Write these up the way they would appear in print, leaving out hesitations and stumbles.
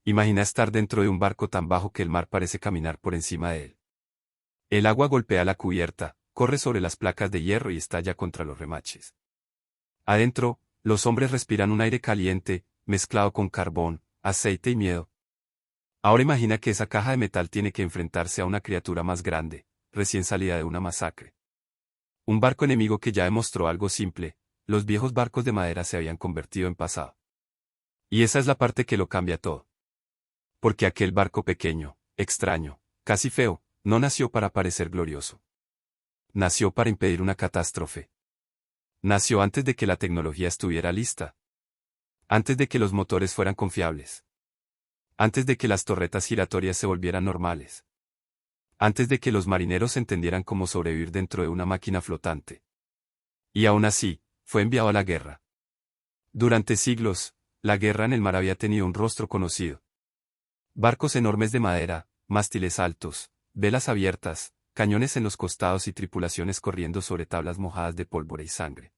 Imagina estar dentro de un barco tan bajo que el mar parece caminar por encima de él. El agua golpea la cubierta, corre sobre las placas de hierro y estalla contra los remaches. Adentro, los hombres respiran un aire caliente, mezclado con carbón, aceite y miedo. Ahora imagina que esa caja de metal tiene que enfrentarse a una criatura más grande, recién salida de una masacre. Un barco enemigo que ya demostró algo simple: los viejos barcos de madera se habían convertido en pasado. Y esa es la parte que lo cambia todo. Porque aquel barco pequeño, extraño, casi feo, no nació para parecer glorioso. Nació para impedir una catástrofe. Nació antes de que la tecnología estuviera lista. Antes de que los motores fueran confiables. Antes de que las torretas giratorias se volvieran normales. Antes de que los marineros entendieran cómo sobrevivir dentro de una máquina flotante. Y aún así, fue enviado a la guerra. Durante siglos, la guerra en el mar había tenido un rostro conocido. Barcos enormes de madera, mástiles altos, velas abiertas, cañones en los costados y tripulaciones corriendo sobre tablas mojadas de pólvora y sangre.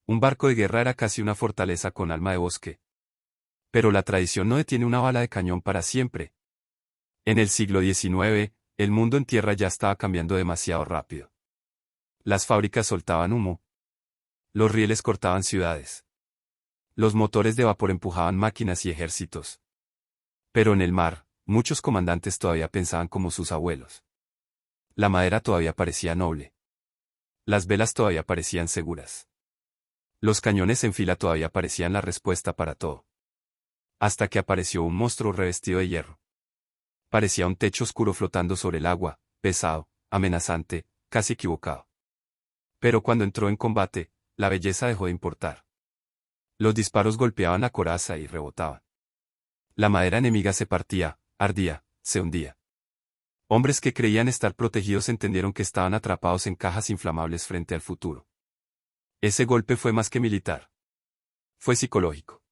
Un barco de guerra era casi una fortaleza con alma de bosque. Pero la tradición no detiene una bala de cañón para siempre. En el siglo XIX, el mundo en tierra ya estaba cambiando demasiado rápido. Las fábricas soltaban humo. Los rieles cortaban ciudades. Los motores de vapor empujaban máquinas y ejércitos. Pero en el mar, muchos comandantes todavía pensaban como sus abuelos. La madera todavía parecía noble. Las velas todavía parecían seguras. Los cañones en fila todavía parecían la respuesta para todo. Hasta que apareció un monstruo revestido de hierro. Parecía un techo oscuro flotando sobre el agua, pesado, amenazante, casi equivocado. Pero cuando entró en combate, la belleza dejó de importar. Los disparos golpeaban la coraza y rebotaban. La madera enemiga se partía, ardía, se hundía. Hombres que creían estar protegidos entendieron que estaban atrapados en cajas inflamables frente al futuro. Ese golpe fue más que militar. Fue psicológico.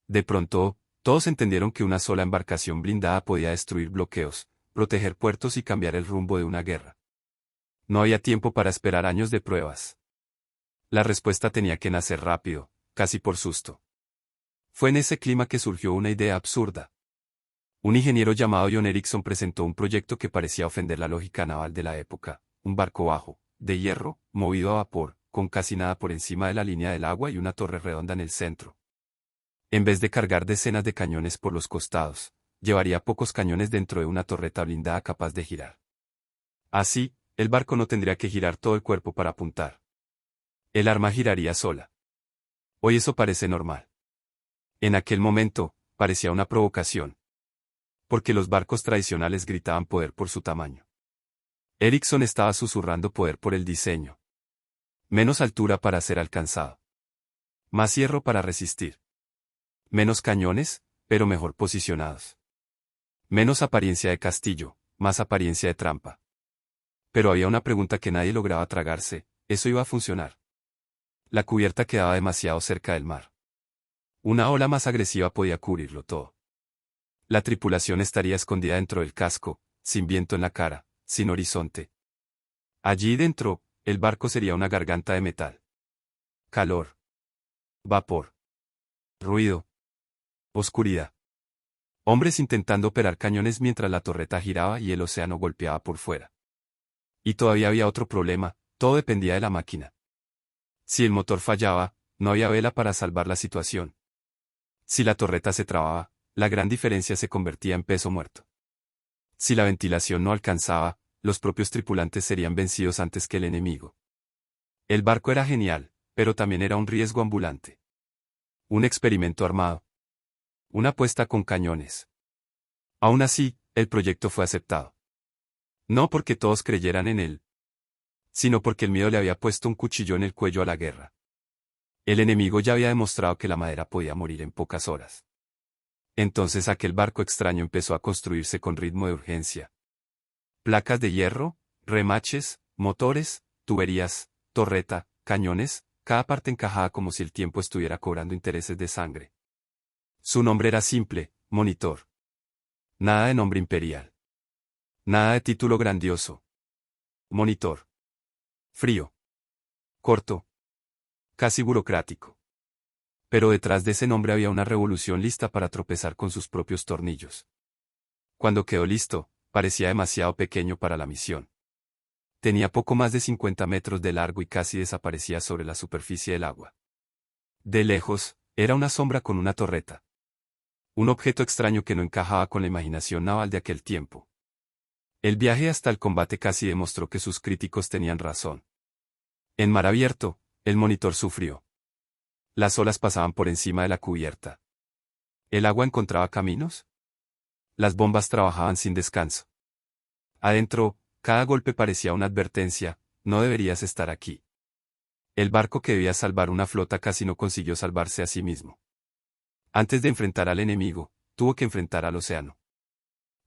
De pronto, todos entendieron que una sola embarcación blindada podía destruir bloqueos, proteger puertos y cambiar el rumbo de una guerra. No había tiempo para esperar años de pruebas. La respuesta tenía que nacer rápido, casi por susto. Fue en ese clima que surgió una idea absurda. Un ingeniero llamado John Erickson presentó un proyecto que parecía ofender la lógica naval de la época: un barco bajo, de hierro, movido a vapor, con casi nada por encima de la línea del agua y una torre redonda en el centro. En vez de cargar decenas de cañones por los costados, llevaría pocos cañones dentro de una torreta blindada capaz de girar. Así, el barco no tendría que girar todo el cuerpo para apuntar. El arma giraría sola. Hoy eso parece normal. En aquel momento, parecía una provocación. Porque los barcos tradicionales gritaban poder por su tamaño. Erickson estaba susurrando poder por el diseño. Menos altura para ser alcanzado. Más hierro para resistir. Menos cañones, pero mejor posicionados. Menos apariencia de castillo, más apariencia de trampa. Pero había una pregunta que nadie lograba tragarse: ¿eso iba a funcionar? La cubierta quedaba demasiado cerca del mar. Una ola más agresiva podía cubrirlo todo. La tripulación estaría escondida dentro del casco, sin viento en la cara, sin horizonte. Allí dentro, el barco sería una garganta de metal. Calor. Vapor. Ruido. Oscuridad. Hombres intentando operar cañones mientras la torreta giraba y el océano golpeaba por fuera. Y todavía había otro problema: todo dependía de la máquina. Si el motor fallaba, no había vela para salvar la situación. Si la torreta se trababa, la gran diferencia se convertía en peso muerto. Si la ventilación no alcanzaba, los propios tripulantes serían vencidos antes que el enemigo. El barco era genial, pero también era un riesgo ambulante. Un experimento armado. Una apuesta con cañones. Aún así, el proyecto fue aceptado. No porque todos creyeran en él, sino porque el miedo le había puesto un cuchillo en el cuello a la guerra. El enemigo ya había demostrado que la madera podía morir en pocas horas. Entonces aquel barco extraño empezó a construirse con ritmo de urgencia. Placas de hierro, remaches, motores, tuberías, torreta, cañones, cada parte encajada como si el tiempo estuviera cobrando intereses de sangre. Su nombre era simple: Monitor. Nada de nombre imperial. Nada de título grandioso. Monitor. Frío. Corto. Casi burocrático. Pero detrás de ese nombre había una revolución lista para tropezar con sus propios tornillos. Cuando quedó listo, parecía demasiado pequeño para la misión. Tenía poco más de 50 metros de largo y casi desaparecía sobre la superficie del agua. De lejos, era una sombra con una torreta. Un objeto extraño que no encajaba con la imaginación naval de aquel tiempo. El viaje hasta el combate casi demostró que sus críticos tenían razón. En mar abierto, el monitor sufrió. Las olas pasaban por encima de la cubierta. ¿El agua encontraba caminos? Las bombas trabajaban sin descanso. Adentro, cada golpe parecía una advertencia: no deberías estar aquí. El barco que debía salvar una flota casi no consiguió salvarse a sí mismo. Antes de enfrentar al enemigo, tuvo que enfrentar al océano.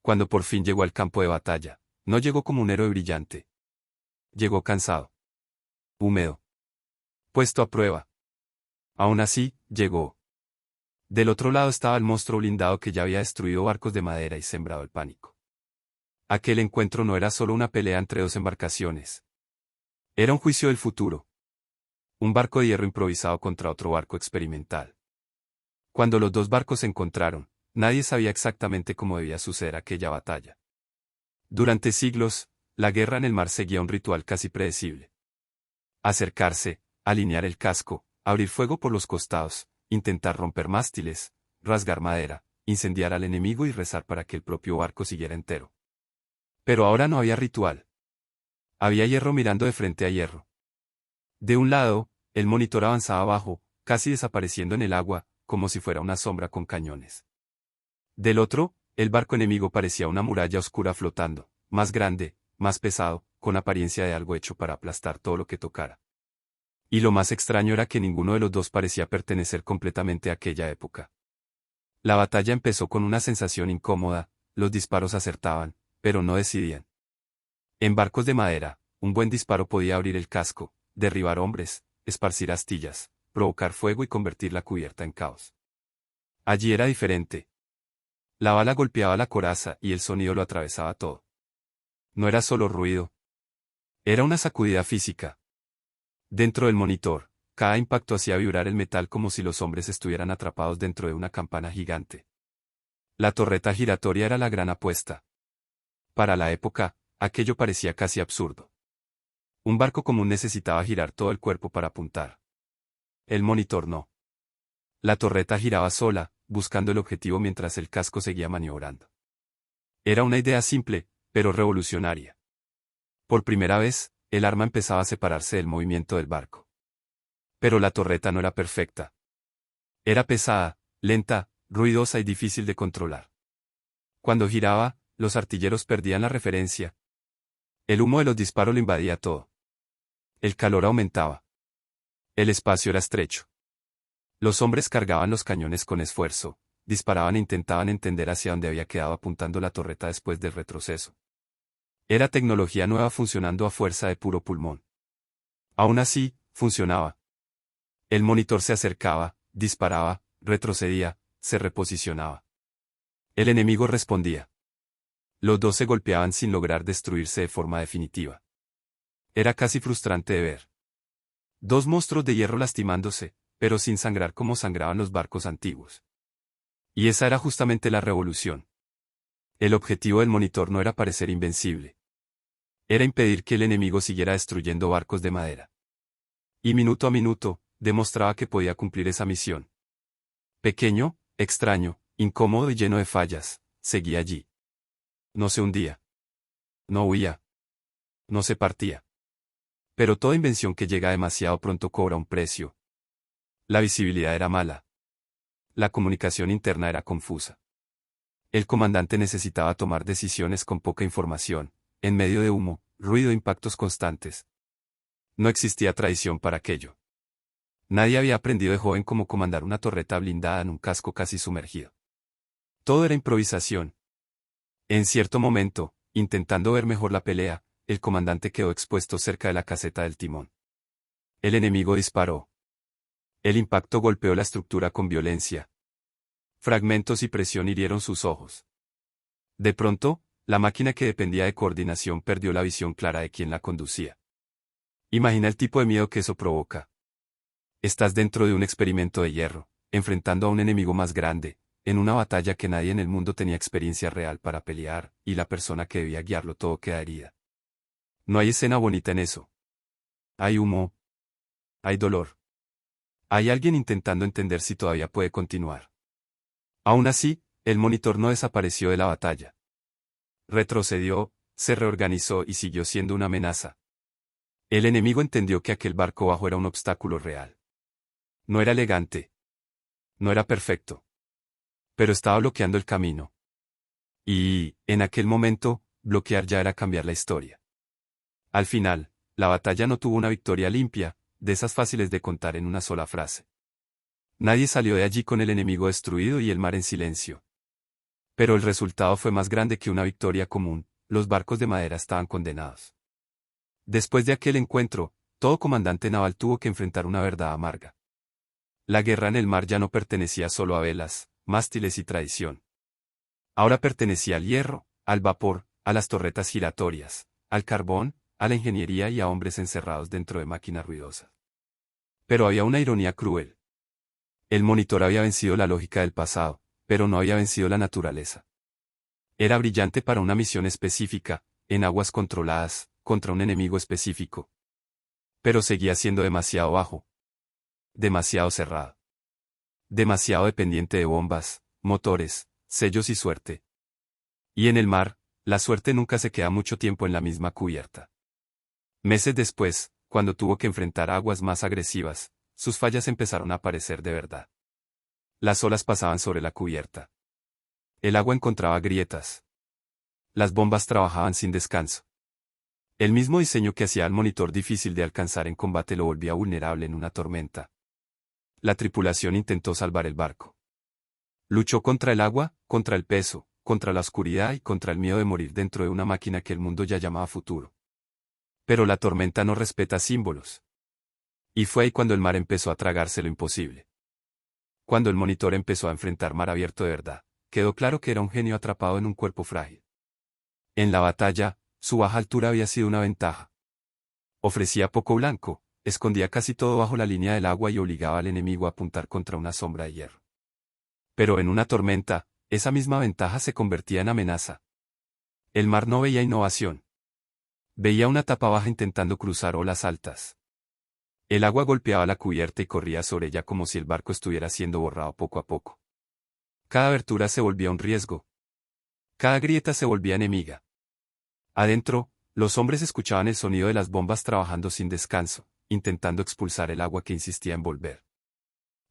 Cuando por fin llegó al campo de batalla, no llegó como un héroe brillante. Llegó cansado. Húmedo. Puesto a prueba. Aún así, llegó. Del otro lado estaba el monstruo blindado que ya había destruido barcos de madera y sembrado el pánico. Aquel encuentro no era solo una pelea entre dos embarcaciones. Era un juicio del futuro. Un barco de hierro improvisado contra otro barco experimental. Cuando los dos barcos se encontraron, nadie sabía exactamente cómo debía suceder aquella batalla. Durante siglos, la guerra en el mar seguía un ritual casi predecible. Acercarse, alinear el casco, abrir fuego por los costados, intentar romper mástiles, rasgar madera, incendiar al enemigo y rezar para que el propio barco siguiera entero. Pero ahora no había ritual. Había hierro mirando de frente a hierro. De un lado, el monitor avanzaba abajo, casi desapareciendo en el agua, como si fuera una sombra con cañones. Del otro, el barco enemigo parecía una muralla oscura flotando, más grande, más pesado, con apariencia de algo hecho para aplastar todo lo que tocara. Y lo más extraño era que ninguno de los dos parecía pertenecer completamente a aquella época. La batalla empezó con una sensación incómoda: los disparos acertaban, pero no decidían. En barcos de madera, un buen disparo podía abrir el casco, derribar hombres, esparcir astillas, provocar fuego y convertir la cubierta en caos. Allí era diferente. La bala golpeaba la coraza y el sonido lo atravesaba todo. No era solo ruido. Era una sacudida física. Dentro del monitor, cada impacto hacía vibrar el metal como si los hombres estuvieran atrapados dentro de una campana gigante. La torreta giratoria era la gran apuesta. Para la época, aquello parecía casi absurdo. Un barco común necesitaba girar todo el cuerpo para apuntar. El monitor no. La torreta giraba sola, buscando el objetivo mientras el casco seguía maniobrando. Era una idea simple, pero revolucionaria. Por primera vez, el arma empezaba a separarse del movimiento del barco. Pero la torreta no era perfecta. Era pesada, lenta, ruidosa y difícil de controlar. Cuando giraba, los artilleros perdían la referencia. El humo de los disparos lo invadía todo. El calor aumentaba. El espacio era estrecho. Los hombres cargaban los cañones con esfuerzo, disparaban e intentaban entender hacia dónde había quedado apuntando la torreta después del retroceso. Era tecnología nueva funcionando a fuerza de puro pulmón. Aún así, funcionaba. El monitor se acercaba, disparaba, retrocedía, se reposicionaba. El enemigo respondía. Los dos se golpeaban sin lograr destruirse de forma definitiva. Era casi frustrante de ver. Dos monstruos de hierro lastimándose, pero sin sangrar como sangraban los barcos antiguos. Y esa era justamente la revolución. El objetivo del monitor no era parecer invencible. Era impedir que el enemigo siguiera destruyendo barcos de madera. Y minuto a minuto, demostraba que podía cumplir esa misión. Pequeño, extraño, incómodo y lleno de fallas, seguía allí. No se hundía. No huía. No se partía. Pero toda invención que llega demasiado pronto cobra un precio. La visibilidad era mala. La comunicación interna era confusa. El comandante necesitaba tomar decisiones con poca información, en medio de humo, ruido e impactos constantes. No existía tradición para aquello. Nadie había aprendido de joven cómo comandar una torreta blindada en un casco casi sumergido. Todo era improvisación. En cierto momento, intentando ver mejor la pelea, el comandante quedó expuesto cerca de la caseta del timón. El enemigo disparó. El impacto golpeó la estructura con violencia. Fragmentos y presión hirieron sus ojos. De pronto, la máquina que dependía de coordinación perdió la visión clara de quien la conducía. Imagina el tipo de miedo que eso provoca. Estás dentro de un experimento de hierro, enfrentando a un enemigo más grande, en una batalla que nadie en el mundo tenía experiencia real para pelear, y la persona que debía guiarlo todo queda herida. No hay escena bonita en eso. Hay humo. Hay dolor. Hay alguien intentando entender si todavía puede continuar. Aún así, el monitor no desapareció de la batalla. Retrocedió, se reorganizó y siguió siendo una amenaza. El enemigo entendió que aquel barco bajo era un obstáculo real. No era elegante. No era perfecto. Pero estaba bloqueando el camino. Y, en aquel momento, bloquear ya era cambiar la historia. Al final, la batalla no tuvo una victoria limpia, de esas fáciles de contar en una sola frase. Nadie salió de allí con el enemigo destruido y el mar en silencio. Pero el resultado fue más grande que una victoria común, los barcos de madera estaban condenados. Después de aquel encuentro, todo comandante naval tuvo que enfrentar una verdad amarga. La guerra en el mar ya no pertenecía solo a velas, mástiles y tradición. Ahora pertenecía al hierro, al vapor, a las torretas giratorias, al carbón, a la ingeniería y a hombres encerrados dentro de máquinas ruidosas. Pero había una ironía cruel. El monitor había vencido la lógica del pasado, pero no había vencido la naturaleza. Era brillante para una misión específica, en aguas controladas, contra un enemigo específico. Pero seguía siendo demasiado bajo. Demasiado cerrado. Demasiado dependiente de bombas, motores, sellos y suerte. Y en el mar, la suerte nunca se queda mucho tiempo en la misma cubierta. Meses después, cuando tuvo que enfrentar aguas más agresivas, sus fallas empezaron a aparecer de verdad. Las olas pasaban sobre la cubierta. El agua encontraba grietas. Las bombas trabajaban sin descanso. El mismo diseño que hacía al monitor difícil de alcanzar en combate lo volvía vulnerable en una tormenta. La tripulación intentó salvar el barco. Luchó contra el agua, contra el peso, contra la oscuridad y contra el miedo de morir dentro de una máquina que el mundo ya llamaba futuro. Pero la tormenta no respeta símbolos. Y fue ahí cuando el mar empezó a tragarse lo imposible. Cuando el monitor empezó a enfrentar mar abierto de verdad, quedó claro que era un genio atrapado en un cuerpo frágil. En la batalla, su baja altura había sido una ventaja. Ofrecía poco blanco, escondía casi todo bajo la línea del agua y obligaba al enemigo a apuntar contra una sombra de hierro. Pero en una tormenta, esa misma ventaja se convertía en amenaza. El mar no veía innovación. Veía una tapa baja intentando cruzar olas altas. El agua golpeaba la cubierta y corría sobre ella como si el barco estuviera siendo borrado poco a poco. Cada abertura se volvía un riesgo. Cada grieta se volvía enemiga. Adentro, los hombres escuchaban el sonido de las bombas trabajando sin descanso, intentando expulsar el agua que insistía en volver.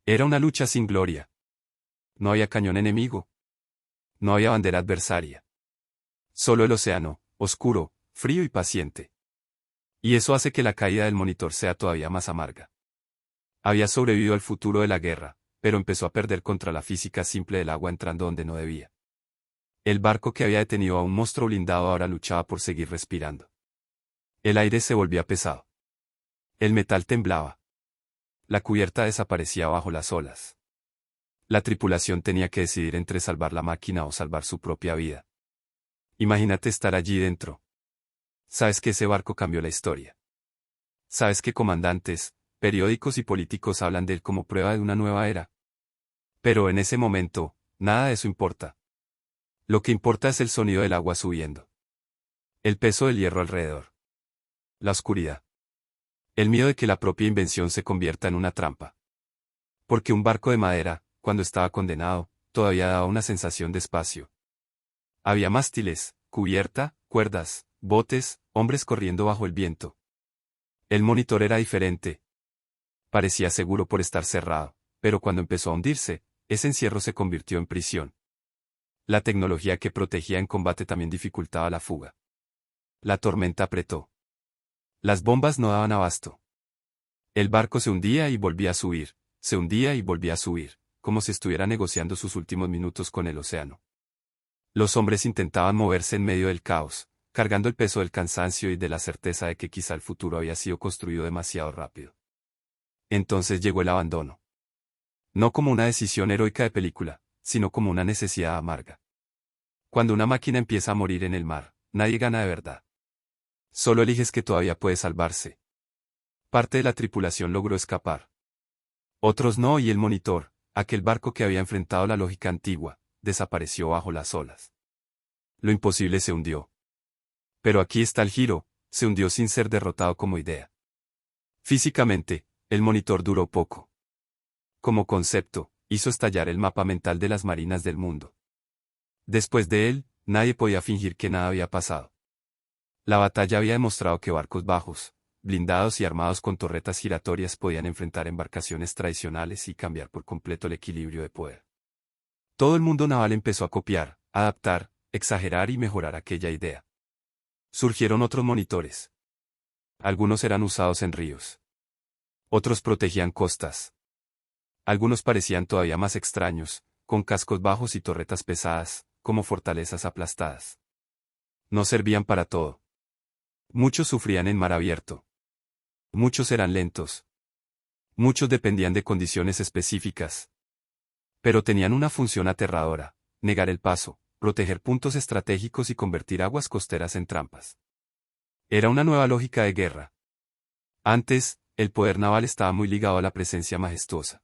Era una lucha sin gloria. No había cañón enemigo. No había bandera adversaria. Solo el océano, oscuro, frío y paciente. Y eso hace que la caída del monitor sea todavía más amarga. Había sobrevivido al futuro de la guerra, pero empezó a perder contra la física simple del agua entrando donde no debía. El barco que había detenido a un monstruo blindado ahora luchaba por seguir respirando. El aire se volvía pesado. El metal temblaba. La cubierta desaparecía bajo las olas. La tripulación tenía que decidir entre salvar la máquina o salvar su propia vida. Imagínate estar allí dentro. Sabes que ese barco cambió la historia. Sabes que comandantes, periódicos y políticos hablan de él como prueba de una nueva era. Pero en ese momento, nada de eso importa. Lo que importa es el sonido del agua subiendo. El peso del hierro alrededor. La oscuridad. El miedo de que la propia invención se convierta en una trampa. Porque un barco de madera, cuando estaba condenado, todavía daba una sensación de espacio. Había mástiles, cubierta, cuerdas, botes, hombres corriendo bajo el viento. El monitor era diferente. Parecía seguro por estar cerrado, pero cuando empezó a hundirse, ese encierro se convirtió en prisión. La tecnología que protegía en combate también dificultaba la fuga. La tormenta apretó. Las bombas no daban abasto. El barco se hundía y volvía a subir, se hundía y volvía a subir, como si estuviera negociando sus últimos minutos con el océano. Los hombres intentaban moverse en medio del caos, cargando el peso del cansancio y de la certeza de que quizá el futuro había sido construido demasiado rápido. Entonces llegó el abandono. No como una decisión heroica de película, sino como una necesidad amarga. Cuando una máquina empieza a morir en el mar, nadie gana de verdad. Solo eliges que todavía puede salvarse. Parte de la tripulación logró escapar. Otros no, y el monitor, aquel barco que había enfrentado la lógica antigua, desapareció bajo las olas. Lo imposible se hundió. Pero aquí está el giro, se hundió sin ser derrotado como idea. Físicamente, el monitor duró poco. Como concepto, hizo estallar el mapa mental de las marinas del mundo. Después de él, nadie podía fingir que nada había pasado. La batalla había demostrado que barcos bajos, blindados y armados con torretas giratorias podían enfrentar embarcaciones tradicionales y cambiar por completo el equilibrio de poder. Todo el mundo naval empezó a copiar, adaptar, exagerar y mejorar aquella idea. Surgieron otros monitores. Algunos eran usados en ríos. Otros protegían costas. Algunos parecían todavía más extraños, con cascos bajos y torretas pesadas, como fortalezas aplastadas. No servían para todo. Muchos sufrían en mar abierto. Muchos eran lentos. Muchos dependían de condiciones específicas. Pero tenían una función aterradora: negar el paso, proteger puntos estratégicos y convertir aguas costeras en trampas. Era una nueva lógica de guerra. Antes, el poder naval estaba muy ligado a la presencia majestuosa.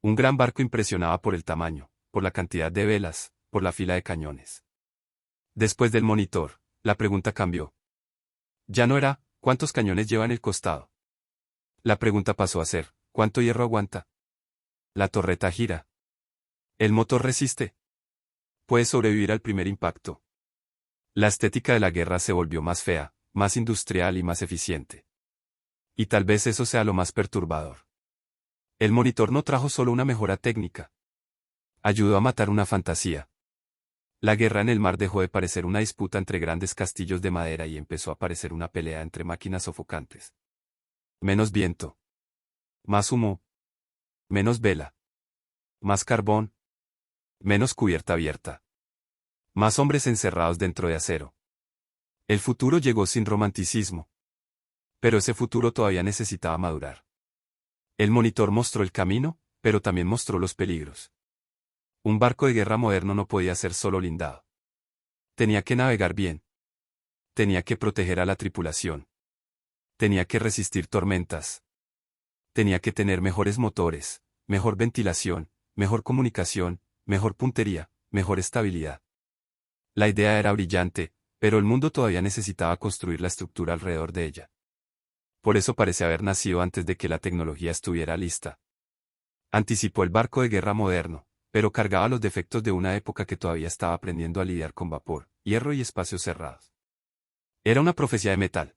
Un gran barco impresionaba por el tamaño, por la cantidad de velas, por la fila de cañones. Después del monitor, la pregunta cambió. Ya no era, ¿cuántos cañones lleva en el costado? La pregunta pasó a ser, ¿cuánto hierro aguanta? La torreta gira. ¿El motor resiste? ¿Puede sobrevivir al primer impacto? La estética de la guerra se volvió más fea, más industrial y más eficiente. Y tal vez eso sea lo más perturbador. El monitor no trajo solo una mejora técnica. Ayudó a matar una fantasía. La guerra en el mar dejó de parecer una disputa entre grandes castillos de madera y empezó a parecer una pelea entre máquinas sofocantes. Menos viento. Más humo. Menos vela. Más carbón. Menos cubierta abierta. Más hombres encerrados dentro de acero. El futuro llegó sin romanticismo. Pero ese futuro todavía necesitaba madurar. El monitor mostró el camino, pero también mostró los peligros. Un barco de guerra moderno no podía ser solo blindado. Tenía que navegar bien. Tenía que proteger a la tripulación. Tenía que resistir tormentas. Tenía que tener mejores motores, mejor ventilación, mejor comunicación, mejor puntería, mejor estabilidad. La idea era brillante, pero el mundo todavía necesitaba construir la estructura alrededor de ella. Por eso parece haber nacido antes de que la tecnología estuviera lista. Anticipó el barco de guerra moderno, pero cargaba los defectos de una época que todavía estaba aprendiendo a lidiar con vapor, hierro y espacios cerrados. Era una profecía de metal.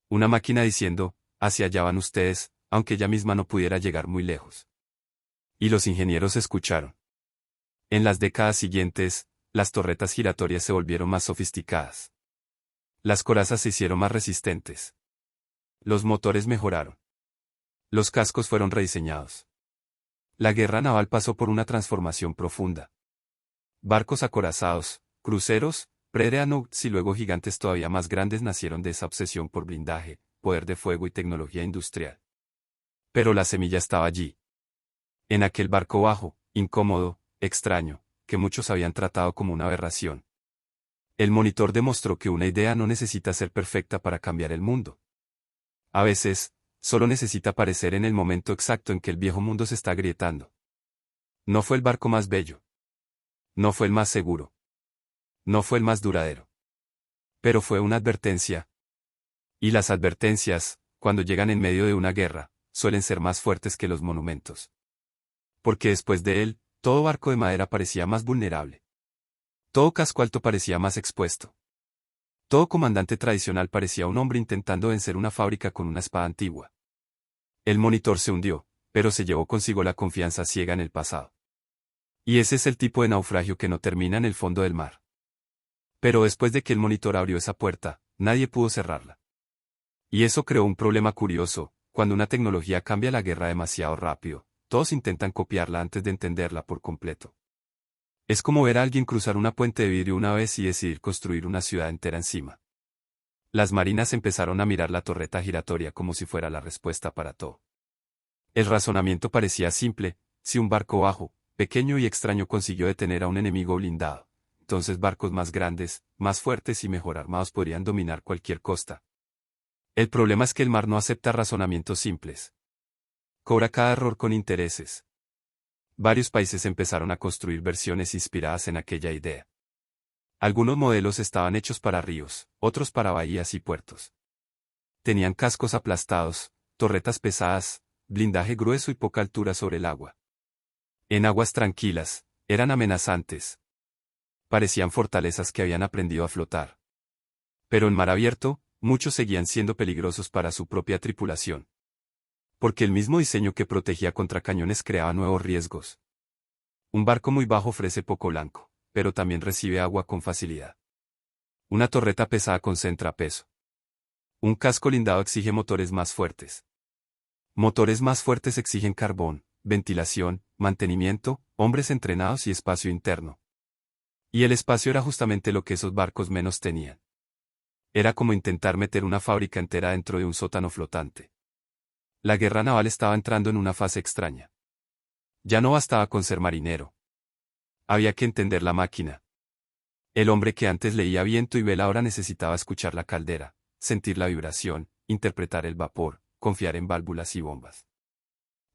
Una máquina diciendo, hacia allá van ustedes, aunque ella misma no pudiera llegar muy lejos. Y los ingenieros escucharon. En las décadas siguientes, las torretas giratorias se volvieron más sofisticadas. Las corazas se hicieron más resistentes. Los motores mejoraron. Los cascos fueron rediseñados. La guerra naval pasó por una transformación profunda. Barcos acorazados, cruceros, pre-dreadnoughts y luego gigantes todavía más grandes nacieron de esa obsesión por blindaje, poder de fuego y tecnología industrial. Pero la semilla estaba allí. En aquel barco bajo, incómodo, extraño, que muchos habían tratado como una aberración. El monitor demostró que una idea no necesita ser perfecta para cambiar el mundo. A veces, solo necesita aparecer en el momento exacto en que el viejo mundo se está agrietando. No fue el barco más bello. No fue el más seguro. No fue el más duradero. Pero fue una advertencia. Y las advertencias, cuando llegan en medio de una guerra, suelen ser más fuertes que los monumentos. Porque después de él, todo barco de madera parecía más vulnerable. Todo casco alto parecía más expuesto. Todo comandante tradicional parecía un hombre intentando vencer una fábrica con una espada antigua. El monitor se hundió, pero se llevó consigo la confianza ciega en el pasado. Y ese es el tipo de naufragio que no termina en el fondo del mar. Pero después de que el monitor abrió esa puerta, nadie pudo cerrarla. Y eso creó un problema curioso: cuando una tecnología cambia la guerra demasiado rápido, todos intentan copiarla antes de entenderla por completo. Es como ver a alguien cruzar una puente de vidrio una vez y decidir construir una ciudad entera encima. Las marinas empezaron a mirar la torreta giratoria como si fuera la respuesta para todo. El razonamiento parecía simple: si un barco bajo, pequeño y extraño consiguió detener a un enemigo blindado, entonces barcos más grandes, más fuertes y mejor armados podrían dominar cualquier costa. El problema es que el mar no acepta razonamientos simples. cobra cada error con intereses. Varios países empezaron a construir versiones inspiradas en aquella idea. Algunos modelos estaban hechos para ríos, otros para bahías y puertos. Tenían cascos aplastados, torretas pesadas, blindaje grueso y poca altura sobre el agua. En aguas tranquilas, eran amenazantes. Parecían fortalezas que habían aprendido a flotar. Pero en mar abierto, muchos seguían siendo peligrosos para su propia tripulación. Porque el mismo diseño que protegía contra cañones creaba nuevos riesgos. Un barco muy bajo ofrece poco blanco, pero también recibe agua con facilidad. Una torreta pesada concentra peso. Un casco blindado exige motores más fuertes. Motores más fuertes exigen carbón, ventilación, mantenimiento, hombres entrenados y espacio interno. Y el espacio era justamente lo que esos barcos menos tenían. Era como intentar meter una fábrica entera dentro de un sótano flotante. La guerra naval estaba entrando en una fase extraña. Ya no bastaba con ser marinero. Había que entender la máquina. El hombre que antes leía viento y vela ahora necesitaba escuchar la caldera, sentir la vibración, interpretar el vapor, confiar en válvulas y bombas.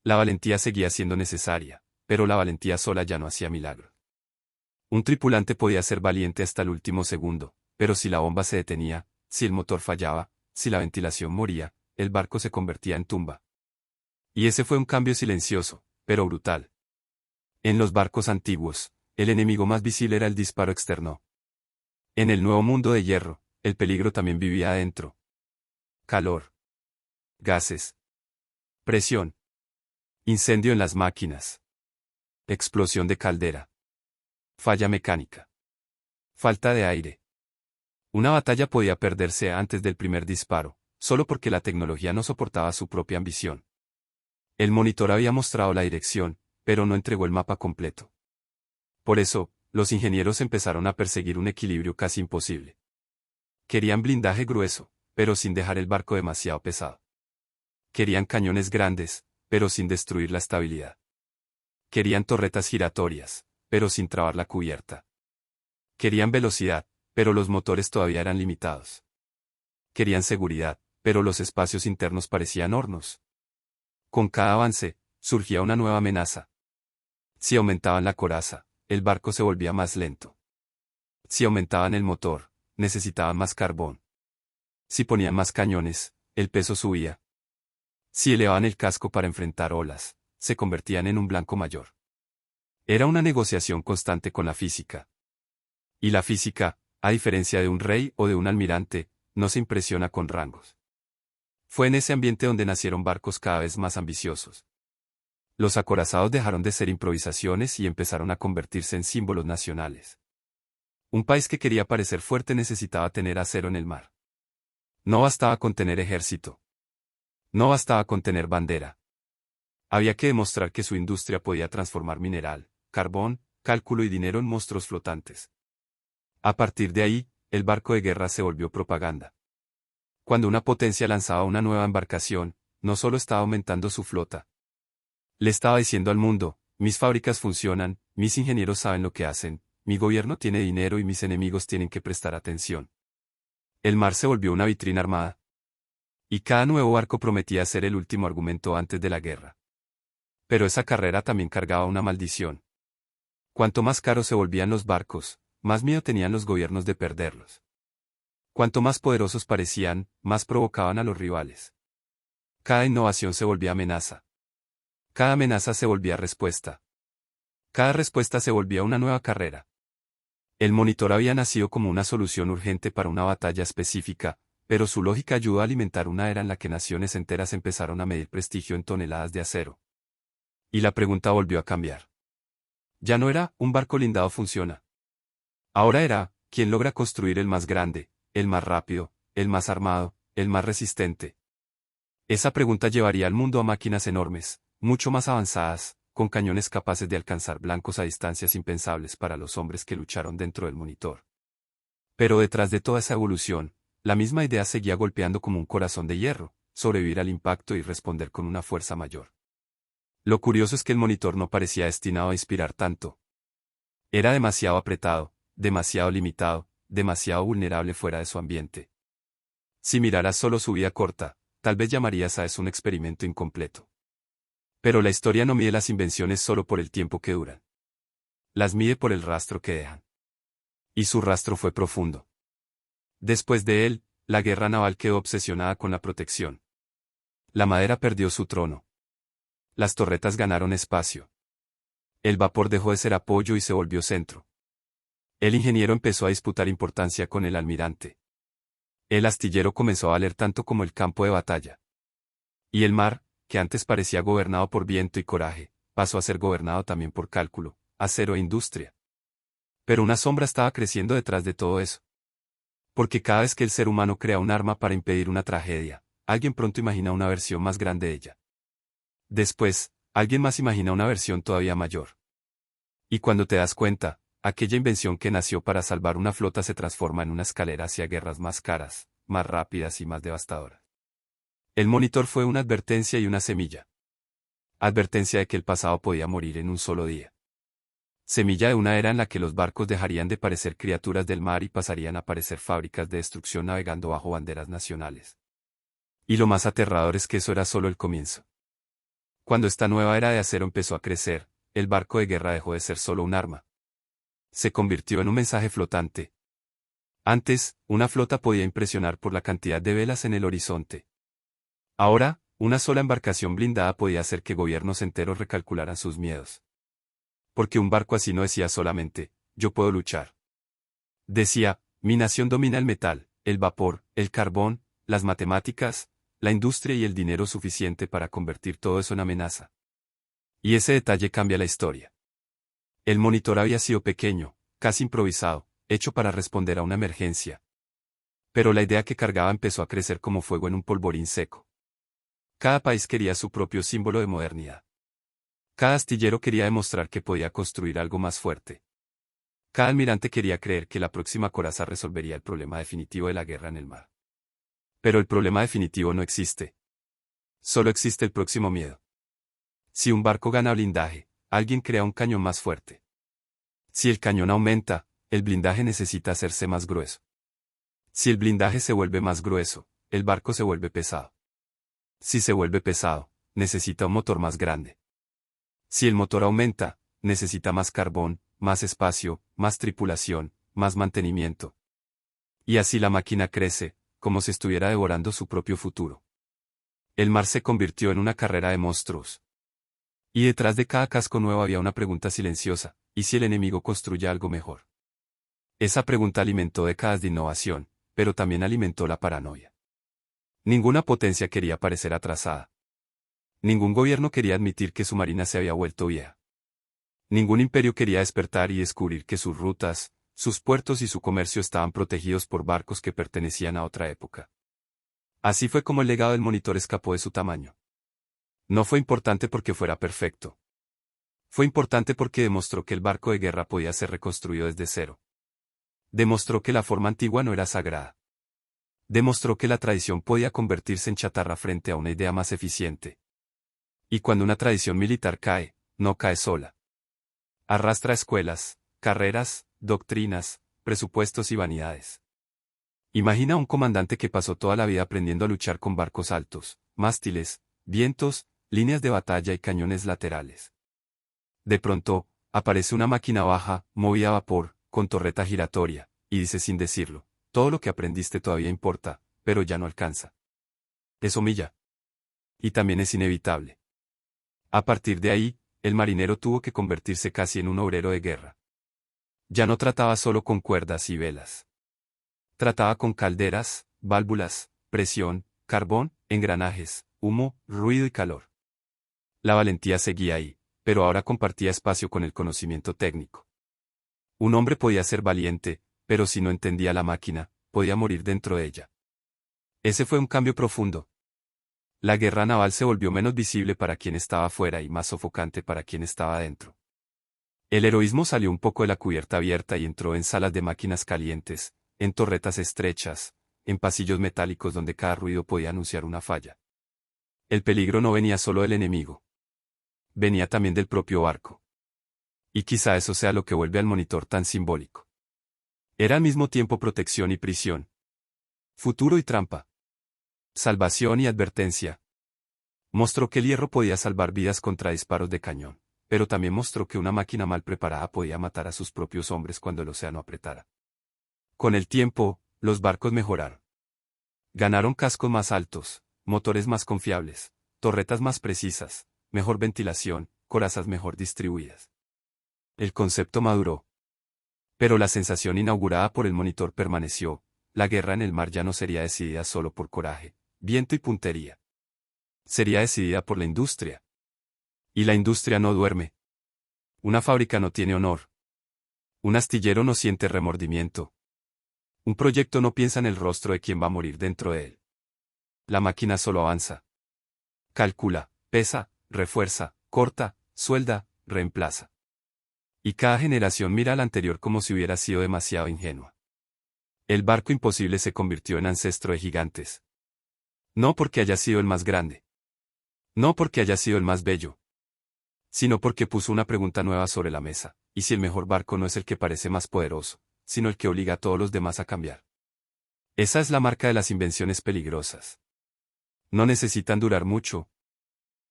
La valentía seguía siendo necesaria, pero la valentía sola ya no hacía milagro. Un tripulante podía ser valiente hasta el último segundo, pero si la bomba se detenía, si el motor fallaba, si la ventilación moría, el barco se convertía en tumba. Y ese fue un cambio silencioso, pero brutal. En los barcos antiguos, el enemigo más visible era el disparo externo. En el nuevo mundo de hierro, el peligro también vivía adentro. Calor. Gases. Presión. Incendio en las máquinas. Explosión de caldera. Falla mecánica. Falta de aire. Una batalla podía perderse antes del primer disparo, solo porque la tecnología no soportaba su propia ambición. El monitor había mostrado la dirección, pero no entregó el mapa completo. Por eso, los ingenieros empezaron a perseguir un equilibrio casi imposible. Querían blindaje grueso, pero sin dejar el barco demasiado pesado. Querían cañones grandes, pero sin destruir la estabilidad. Querían torretas giratorias, pero sin trabar la cubierta. Querían velocidad, pero los motores todavía eran limitados. Querían seguridad, pero los espacios internos parecían hornos. Con cada avance, surgía una nueva amenaza. Si aumentaban la coraza, el barco se volvía más lento. Si aumentaban el motor, necesitaban más carbón. Si ponían más cañones, el peso subía. Si elevaban el casco para enfrentar olas, se convertían en un blanco mayor. Era una negociación constante con la física. Y la física, a diferencia de un rey o de un almirante, no se impresiona con rangos. Fue en ese ambiente donde nacieron barcos cada vez más ambiciosos. Los acorazados dejaron de ser improvisaciones y empezaron a convertirse en símbolos nacionales. Un país que quería parecer fuerte necesitaba tener acero en el mar. No bastaba con tener ejército. No bastaba con tener bandera. Había que demostrar que su industria podía transformar mineral, carbón, cálculo y dinero en monstruos flotantes. A partir de ahí, el barco de guerra se volvió propaganda. Cuando una potencia lanzaba una nueva embarcación, no solo estaba aumentando su flota. Le estaba diciendo al mundo, mis fábricas funcionan, mis ingenieros saben lo que hacen, mi gobierno tiene dinero y mis enemigos tienen que prestar atención. El mar se volvió una vitrina armada. Y cada nuevo barco prometía ser el último argumento antes de la guerra. Pero esa carrera también cargaba una maldición. Cuanto más caros se volvían los barcos, más miedo tenían los gobiernos de perderlos. Cuanto más poderosos parecían, más provocaban a los rivales. Cada innovación se volvía amenaza. Cada amenaza se volvía respuesta. Cada respuesta se volvía una nueva carrera. El monitor había nacido como una solución urgente para una batalla específica, pero su lógica ayudó a alimentar una era en la que naciones enteras empezaron a medir prestigio en toneladas de acero. Y la pregunta volvió a cambiar. Ya no era, ¿un barco blindado funciona? Ahora era, ¿quién logra construir el más grande, el más rápido, el más armado, el más resistente? Esa pregunta llevaría al mundo a máquinas enormes, mucho más avanzadas, con cañones capaces de alcanzar blancos a distancias impensables para los hombres que lucharon dentro del monitor. Pero detrás de toda esa evolución, la misma idea seguía golpeando como un corazón de hierro, sobrevivir al impacto y responder con una fuerza mayor. Lo curioso es que el monitor no parecía destinado a inspirar tanto. Era demasiado apretado, demasiado limitado, demasiado vulnerable fuera de su ambiente. Si miraras solo su vida corta, tal vez llamarías a eso un experimento incompleto. Pero la historia no mide las invenciones solo por el tiempo que duran. Las mide por el rastro que dejan. Y su rastro fue profundo. Después de él, la guerra naval quedó obsesionada con la protección. La madera perdió su trono. Las torretas ganaron espacio. El vapor dejó de ser apoyo y se volvió centro. El ingeniero empezó a disputar importancia con el almirante. El astillero comenzó a valer tanto como el campo de batalla. Y el mar, que antes parecía gobernado por viento y coraje, pasó a ser gobernado también por cálculo, acero e industria. Pero una sombra estaba creciendo detrás de todo eso. Porque cada vez que el ser humano crea un arma para impedir una tragedia, alguien pronto imagina una versión más grande de ella. Después, alguien más imagina una versión todavía mayor. Y cuando te das cuenta, aquella invención que nació para salvar una flota se transforma en una escalera hacia guerras más caras, más rápidas y más devastadoras. El monitor fue una advertencia y una semilla. Advertencia de que el pasado podía morir en un solo día. Semilla de una era en la que los barcos dejarían de parecer criaturas del mar y pasarían a parecer fábricas de destrucción navegando bajo banderas nacionales. Y lo más aterrador es que eso era solo el comienzo. Cuando esta nueva era de acero empezó a crecer, el barco de guerra dejó de ser solo un arma. Se convirtió en un mensaje flotante. Antes, una flota podía impresionar por la cantidad de velas en el horizonte. Ahora, una sola embarcación blindada podía hacer que gobiernos enteros recalcularan sus miedos. Porque un barco así no decía solamente, yo puedo luchar. Decía, mi nación domina el metal, el vapor, el carbón, las matemáticas, la industria y el dinero suficiente para convertir todo eso en amenaza. Y ese detalle cambia la historia. El monitor había sido pequeño, casi improvisado, hecho para responder a una emergencia. Pero la idea que cargaba empezó a crecer como fuego en un polvorín seco. Cada país quería su propio símbolo de modernidad. Cada astillero quería demostrar que podía construir algo más fuerte. Cada almirante quería creer que la próxima coraza resolvería el problema definitivo de la guerra en el mar. Pero el problema definitivo no existe. Solo existe el próximo miedo. Si un barco gana blindaje, alguien crea un cañón más fuerte. Si el cañón aumenta, el blindaje necesita hacerse más grueso. Si el blindaje se vuelve más grueso, el barco se vuelve pesado. Si se vuelve pesado, necesita un motor más grande. Si el motor aumenta, necesita más carbón, más espacio, más tripulación, más mantenimiento. Y así la máquina crece, como si estuviera devorando su propio futuro. El mar se convirtió en una carrera de monstruos. Y detrás de cada casco nuevo había una pregunta silenciosa, ¿y si el enemigo construye algo mejor? Esa pregunta alimentó décadas de innovación, pero también alimentó la paranoia. Ninguna potencia quería parecer atrasada. Ningún gobierno quería admitir que su marina se había vuelto vieja. Ningún imperio quería despertar y descubrir que sus rutas, sus puertos y su comercio estaban protegidos por barcos que pertenecían a otra época. Así fue como el legado del monitor escapó de su tamaño. No fue importante porque fuera perfecto. Fue importante porque demostró que el barco de guerra podía ser reconstruido desde cero. Demostró que la forma antigua no era sagrada. Demostró que la tradición podía convertirse en chatarra frente a una idea más eficiente. Y cuando una tradición militar cae, no cae sola. Arrastra escuelas, carreras, doctrinas, presupuestos y vanidades. Imagina a un comandante que pasó toda la vida aprendiendo a luchar con barcos altos, mástiles, vientos, líneas de batalla y cañones laterales. De pronto, aparece una máquina baja, movida a vapor, con torreta giratoria, y dice sin decirlo, todo lo que aprendiste todavía importa, pero ya no alcanza. Es humilla. Y también es inevitable. A partir de ahí, el marinero tuvo que convertirse casi en un obrero de guerra. Ya no trataba solo con cuerdas y velas. Trataba con calderas, válvulas, presión, carbón, engranajes, humo, ruido y calor. La valentía seguía ahí, pero ahora compartía espacio con el conocimiento técnico. Un hombre podía ser valiente, pero si no entendía la máquina, podía morir dentro de ella. Ese fue un cambio profundo. La guerra naval se volvió menos visible para quien estaba afuera y más sofocante para quien estaba dentro. El heroísmo salió un poco de la cubierta abierta y entró en salas de máquinas calientes, en torretas estrechas, en pasillos metálicos donde cada ruido podía anunciar una falla. El peligro no venía solo del enemigo. Venía también del propio barco. Y quizá eso sea lo que vuelve al monitor tan simbólico. Era al mismo tiempo protección y prisión. Futuro y trampa. Salvación y advertencia. Mostró que el hierro podía salvar vidas contra disparos de cañón, pero también mostró que una máquina mal preparada podía matar a sus propios hombres cuando el océano apretara. Con el tiempo, los barcos mejoraron. Ganaron cascos más altos, motores más confiables, torretas más precisas, mejor ventilación, corazas mejor distribuidas. El concepto maduró. Pero la sensación inaugurada por el monitor permaneció: la guerra en el mar ya no sería decidida solo por coraje, viento y puntería. Sería decidida por la industria. Y la industria no duerme. Una fábrica no tiene honor. Un astillero no siente remordimiento. Un proyecto no piensa en el rostro de quien va a morir dentro de él. La máquina solo avanza. Calcula, pesa, refuerza, corta, suelda, reemplaza. Y cada generación mira a la anterior como si hubiera sido demasiado ingenua. El barco imposible se convirtió en ancestro de gigantes. No porque haya sido el más grande. No porque haya sido el más bello. Sino porque puso una pregunta nueva sobre la mesa: ¿y si el mejor barco no es el que parece más poderoso, sino el que obliga a todos los demás a cambiar? Esa es la marca de las invenciones peligrosas. No necesitan durar mucho.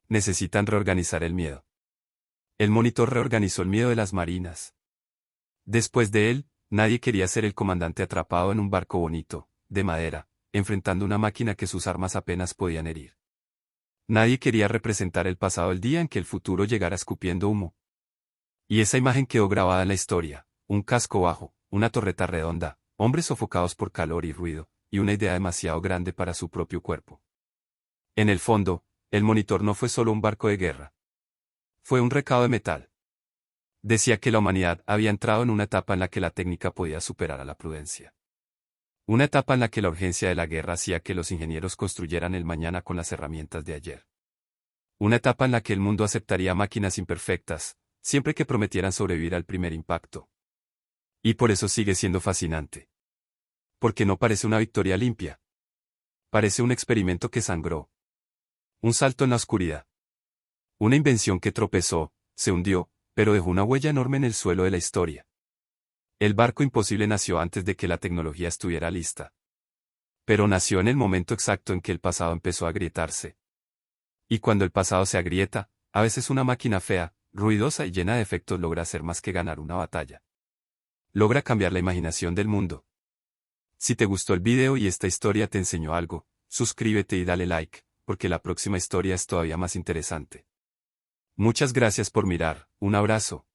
Necesitan reorganizar el miedo. El monitor reorganizó el miedo de las marinas. Después de él, nadie quería ser el comandante atrapado en un barco bonito, de madera, enfrentando una máquina que sus armas apenas podían herir. Nadie quería representar el pasado el día en que el futuro llegara escupiendo humo. Y esa imagen quedó grabada en la historia: un casco bajo, una torreta redonda, hombres sofocados por calor y ruido, y una idea demasiado grande para su propio cuerpo. En el fondo, el monitor no fue solo un barco de guerra. Fue un recado de metal. Decía que la humanidad había entrado en una etapa en la que la técnica podía superar a la prudencia. Una etapa en la que la urgencia de la guerra hacía que los ingenieros construyeran el mañana con las herramientas de ayer. Una etapa en la que el mundo aceptaría máquinas imperfectas, siempre que prometieran sobrevivir al primer impacto. Y por eso sigue siendo fascinante. Porque no parece una victoria limpia. Parece un experimento que sangró. Un salto en la oscuridad. Una invención que tropezó, se hundió, pero dejó una huella enorme en el suelo de la historia. El barco imposible nació antes de que la tecnología estuviera lista. Pero nació en el momento exacto en que el pasado empezó a agrietarse. Y cuando el pasado se agrieta, a veces una máquina fea, ruidosa y llena de efectos logra hacer más que ganar una batalla. Logra cambiar la imaginación del mundo. Si te gustó el video y esta historia te enseñó algo, suscríbete y dale like, porque la próxima historia es todavía más interesante. Muchas gracias por mirar, un abrazo.